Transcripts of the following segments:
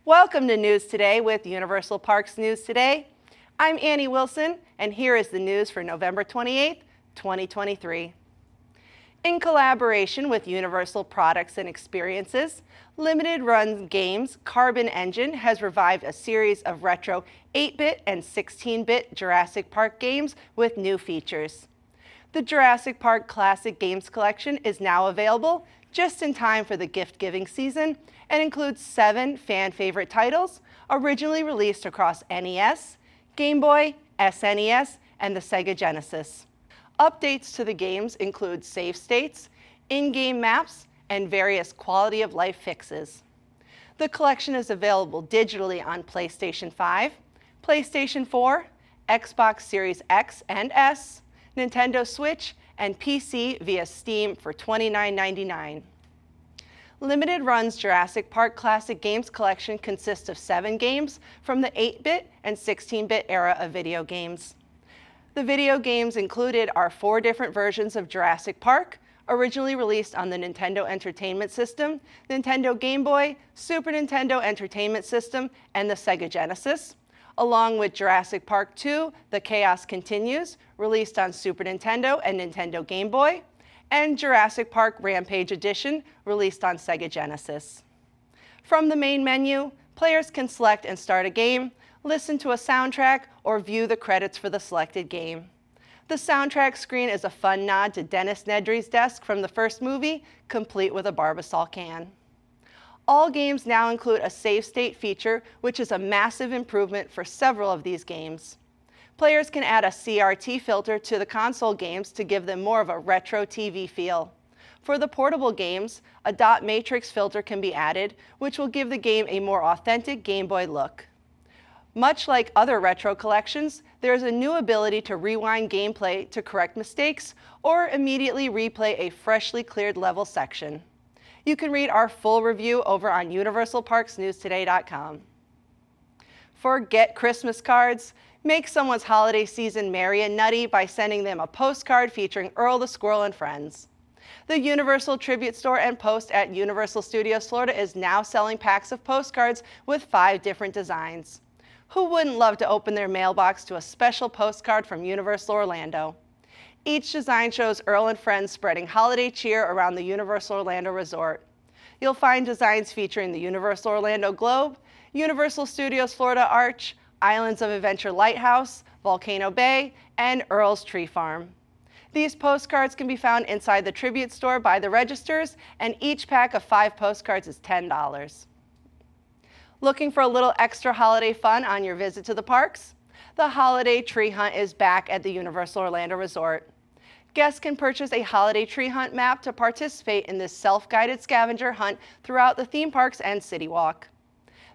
Welcome to News Today with Universal Parks News Today. I'm Annie Wilson, and here is the news for November 28th, 2023. In collaboration with Universal Products and Experiences, Limited Run Games' Carbon Engine has revived a series of retro 8-bit and 16-bit Jurassic Park games with new features. The Jurassic Park Classic Games Collection is now available just in time for the gift-giving season and includes 7 fan-favorite titles originally released across NES, Game Boy, SNES, and the Sega Genesis. Updates to the games include save states, in-game maps, and various quality-of-life fixes. The collection is available digitally on PlayStation 5, PlayStation 4, Xbox Series X and S, Nintendo Switch, and PC via Steam for $29.99. Limited Run's Jurassic Park Classic Games Collection consists of 7 games from the 8-bit and 16-bit era of video games. The video games included are 4 different versions of Jurassic Park, originally released on the Nintendo Entertainment System, Nintendo Game Boy, Super Nintendo Entertainment System, and the Sega Genesis, along with Jurassic Park 2, The Chaos Continues, released on Super Nintendo and Nintendo Game Boy, and Jurassic Park Rampage Edition, released on Sega Genesis. From the main menu, players can select and start a game, listen to a soundtrack, or view the credits for the selected game. The soundtrack screen is a fun nod to Dennis Nedry's desk from the first movie, complete with a Barbasol can. All games now include a save state feature, which is a massive improvement for several of these games. Players can add a CRT filter to the console games to give them more of a retro TV feel. For the portable games, a dot matrix filter can be added, which will give the game a more authentic Game Boy look. Much like other retro collections, there is a new ability to rewind gameplay to correct mistakes or immediately replay a freshly cleared level section. You can read our full review over on universalparksnewstoday.com. Forget Christmas cards. Make someone's holiday season merry and nutty by sending them a postcard featuring Earl the Squirrel and friends. The Universal Tribute Store and Post at Universal Studios Florida is now selling packs of postcards with 5 different designs. Who wouldn't love to open their mailbox to a special postcard from Universal Orlando? Each design shows Earl and friends spreading holiday cheer around the Universal Orlando Resort. You'll find designs featuring the Universal Orlando Globe, Universal Studios Florida Arch, Islands of Adventure Lighthouse, Volcano Bay, and Earl's Tree Farm. These postcards can be found inside the Tribute Store by the registers, and each pack of 5 postcards is $10. Looking for a little extra holiday fun on your visit to the parks? The Holiday Tree Hunt is back at the Universal Orlando Resort. Guests can purchase a holiday tree hunt map to participate in this self-guided scavenger hunt throughout the theme parks and CityWalk.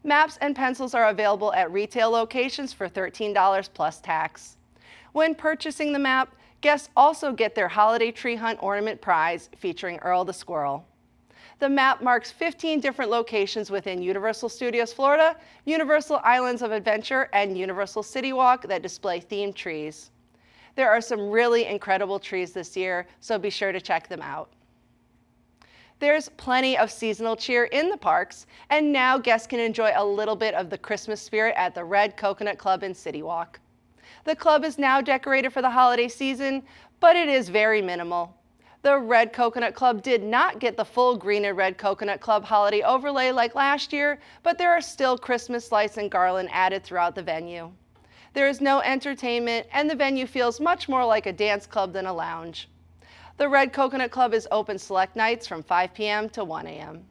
Maps and pencils are available at retail locations for $13 plus tax. When purchasing the map, guests also get their Holiday Tree Hunt Ornament prize featuring Earl the Squirrel. The map marks 15 different locations within Universal Studios Florida, Universal Islands of Adventure, and Universal CityWalk that display themed trees. There are some really incredible trees this year, so be sure to check them out. There's plenty of seasonal cheer in the parks, and now guests can enjoy a little bit of the Christmas spirit at the Red Coconut Club in CityWalk. The club is now decorated for the holiday season, but it is very minimal. The Red Coconut Club did not get the full Green and Red Coconut Club holiday overlay like last year, but there are still Christmas lights and garland added throughout the venue. There is no entertainment, and the venue feels much more like a dance club than a lounge. The Red Coconut Club is open select nights from 5 p.m. to 1 a.m.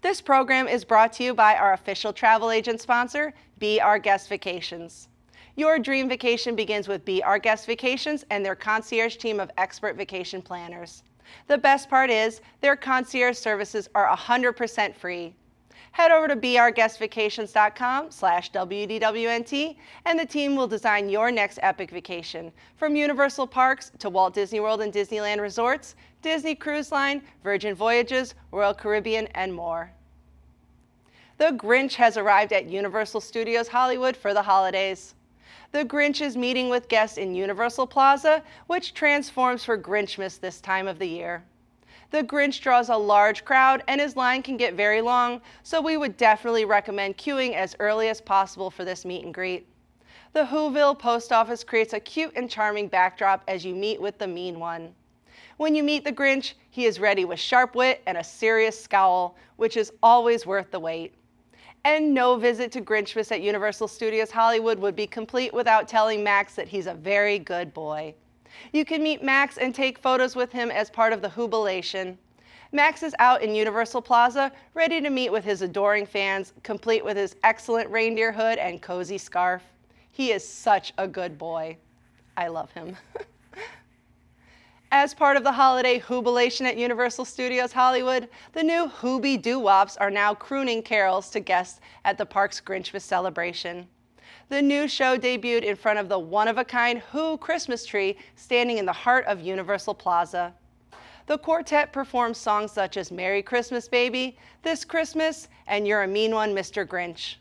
This program is brought to you by our official travel agent sponsor, Be Our Guest Vacations. Your dream vacation begins with Be Our Guest Vacations and their concierge team of expert vacation planners. The best part is their concierge services are 100% free. Head over to beourguestvacations.com/WDWNT and the team will design your next epic vacation, from Universal Parks to Walt Disney World and Disneyland Resorts, Disney Cruise Line, Virgin Voyages, Royal Caribbean, and more. The Grinch has arrived at Universal Studios Hollywood for the holidays. The Grinch is meeting with guests in Universal Plaza, which transforms for Grinchmas this time of the year. The Grinch draws a large crowd and his line can get very long, so we would definitely recommend queuing as early as possible for this meet and greet. The Whoville post office creates a cute and charming backdrop as you meet with the mean one. When you meet the Grinch, he is ready with sharp wit and a serious scowl, which is always worth the wait. And no visit to Grinchmas at Universal Studios Hollywood would be complete without telling Max that he's a very good boy. You can meet Max and take photos with him as part of the Whobilation. Max is out in Universal Plaza, ready to meet with his adoring fans, complete with his excellent reindeer hood and cozy scarf. He is such a good boy. I love him. As part of the holiday Whobilation at Universal Studios Hollywood, the new Whoobie Doo-Wops are now crooning carols to guests at the park's Grinchmas celebration. The new show debuted in front of the one-of-a-kind Who Christmas tree standing in the heart of Universal Plaza. The quartet performs songs such as Merry Christmas, Baby, This Christmas, and You're a Mean One, Mr. Grinch.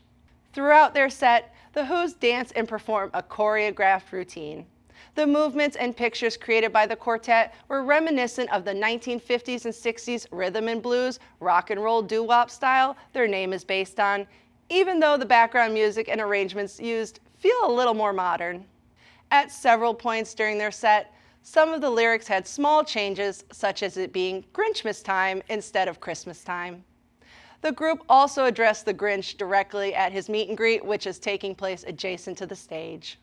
Throughout their set, the Who's dance and perform a choreographed routine. The movements and pictures created by the quartet were reminiscent of the 1950s and 60s rhythm and blues, rock and roll doo-wop style their name is based on, even though the background music and arrangements used feel a little more modern. At several points during their set, some of the lyrics had small changes, such as it being Grinchmas time instead of Christmas time. The group also addressed the Grinch directly at his meet and greet, which is taking place adjacent to the stage.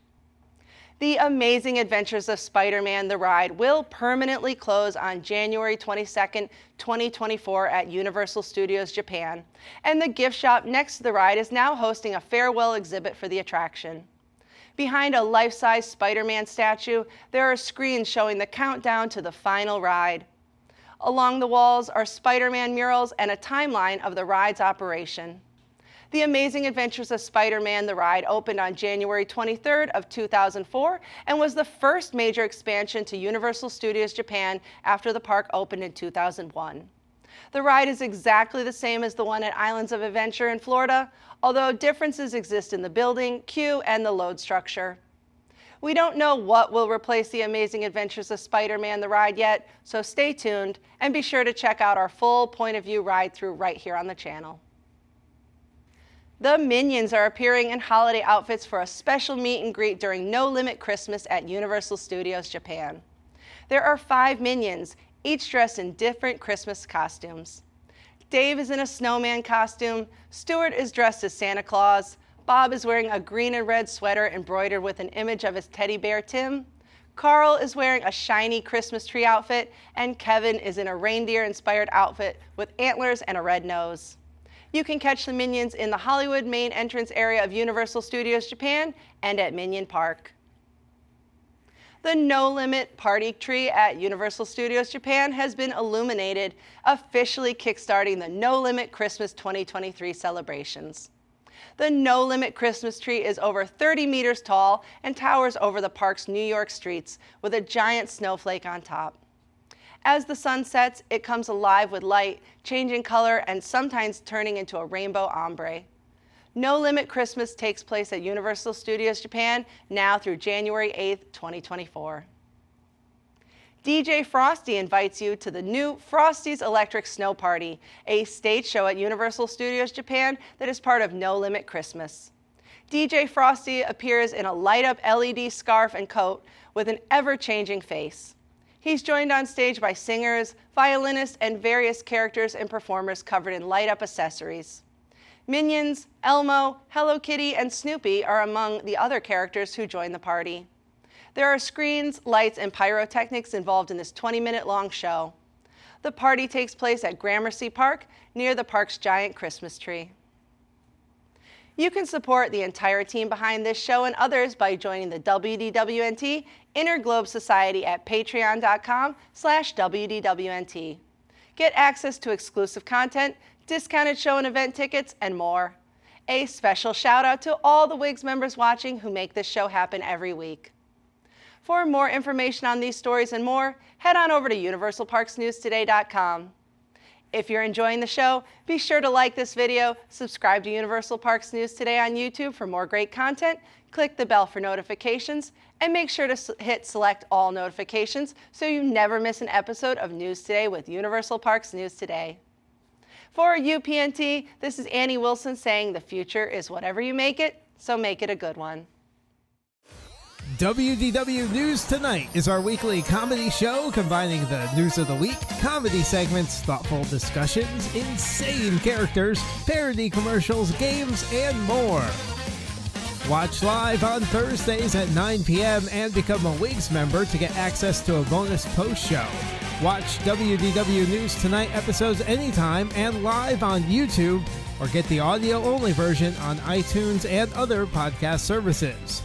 The Amazing Adventures of Spider-Man the Ride will permanently close on January 22nd, 2024 at Universal Studios Japan, and the gift shop next to the ride is now hosting a farewell exhibit for the attraction. Behind a life-size Spider-Man statue, there are screens showing the countdown to the final ride. Along the walls are Spider-Man murals and a timeline of the ride's operation. The Amazing Adventures of Spider-Man the Ride opened on January 23rd of 2004 and was the first major expansion to Universal Studios Japan after the park opened in 2001. The ride is exactly the same as the one at Islands of Adventure in Florida, although differences exist in the building, queue, and the load structure. We don't know what will replace The Amazing Adventures of Spider-Man the Ride yet, so stay tuned and be sure to check out our full point of view ride through right here on the channel. The Minions are appearing in holiday outfits for a special meet and greet during No Limit Christmas at Universal Studios Japan. There are 5 Minions, each dressed in different Christmas costumes. Dave is in a snowman costume, Stuart is dressed as Santa Claus, Bob is wearing a green and red sweater embroidered with an image of his teddy bear Tim, Carl is wearing a shiny Christmas tree outfit, and Kevin is in a reindeer-inspired outfit with antlers and a red nose. You can catch the Minions in the Hollywood main entrance area of Universal Studios Japan and at Minion Park. The No Limit Party Tree at Universal Studios Japan has been illuminated, officially kickstarting the No Limit Christmas 2023 celebrations. The No Limit Christmas tree is over 30 meters tall and towers over the park's New York streets with a giant snowflake on top. As the sun sets, it comes alive with light, changing color and sometimes turning into a rainbow ombre. No Limit Christmas takes place at Universal Studios Japan now through January 8th, 2024. DJ Frosty invites you to the new Frosty's Electric Snow Party, a stage show at Universal Studios Japan that is part of No Limit Christmas. DJ Frosty appears in a light-up LED scarf and coat with an ever-changing face. He's joined on stage by singers, violinists, and various characters and performers covered in light-up accessories. Minions, Elmo, Hello Kitty, and Snoopy are among the other characters who join the party. There are screens, lights, and pyrotechnics involved in this 20-minute-long show. The party takes place at Gramercy Park, near the park's giant Christmas tree. You can support the entire team behind this show and others by joining the WDWNT Interglobe Society at patreon.com/WDWNT. Get access to exclusive content, discounted show and event tickets, and more. A special shout out to all the WIGS members watching who make this show happen every week. For more information on these stories and more, head on over to UniversalParksNewsToday.com. If you're enjoying the show, be sure to like this video, subscribe to Universal Parks News Today on YouTube for more great content, click the bell for notifications, and make sure to hit select all notifications so you never miss an episode of News Today with Universal Parks News Today. For UPNT, this is Annie Wilson saying the future is whatever you make it, so make it a good one. WDW News Tonight is our weekly comedy show combining the news of the week, comedy segments, thoughtful discussions, insane characters, parody commercials, games, and more. Watch live on Thursdays at 9 p.m. and become a Wigs member to get access to a bonus post show. Watch WDW News Tonight episodes anytime and live on YouTube, or get the audio-only version on iTunes and other podcast services.